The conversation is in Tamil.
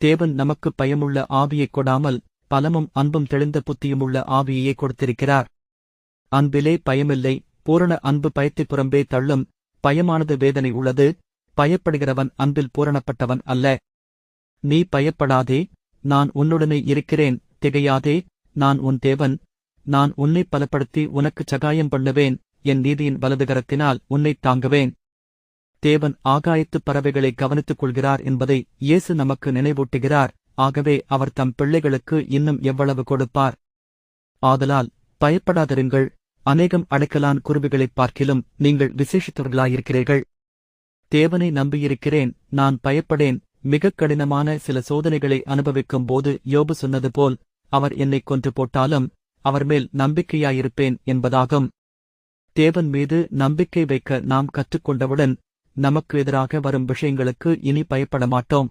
தேவன் நமக்கு பயமுள்ள ஆவியைக் கொடாமல் பலமும் அன்பும் தெளிந்த புத்தியுமுள்ள ஆவியையே கொடுத்திருக்கிறார். அன்பிலே பயமில்லை, பூரண அன்பு பயத்தைப் புறம்பே தள்ளும். பயமானது வேதனை உள்ளது, பயப்படுகிறவன் அன்பில் பூரணப்பட்டவன் அல்ல. நீ பயப்படாதே, நான் உன்னுடனே இருக்கிறேன், திகையாதே, நான் உன் தேவன், நான் உன்னைப் பலப்படுத்தி உனக்குச் சகாயம் பண்ணுவேன், என் நீதியின் வலதுகரத்தினால் உன்னைத் தாங்குவேன். தேவன் ஆகாயத்துப் பறவைகளை கவனித்துக் கொள்கிறார் என்பதை இயேசு நமக்கு நினைவூட்டுகிறார். ஆகவே அவர் தம் பிள்ளைகளுக்கு இன்னும் எவ்வளவு கொடுப்பார். ஆதலால் பயப்படாதிருங்கள், அநேகம் அடைக்கலான் குருவிகளைப் பார்க்கிலும் நீங்கள் விசேஷித்தவர்களாயிருக்கிறீர்கள். தேவனை நம்பியிருக்கிறேன், நான் பயப்படேன். மிகக் கடினமான சில சோதனைகளை அனுபவிக்கும் போது யோபு சொன்னது போல், அவர் என்னைக் கொன்று போட்டாலும் அவர் மேல் நம்பிக்கையாயிருப்பேன் என்பதாகும். தேவன் மீது நம்பிக்கை வைக்க நாம் கற்றுக்கொண்டவுடன் நமக்கு எதிராக வரும் விஷயங்களுக்கு இனி பயப்பட மாட்டோம்.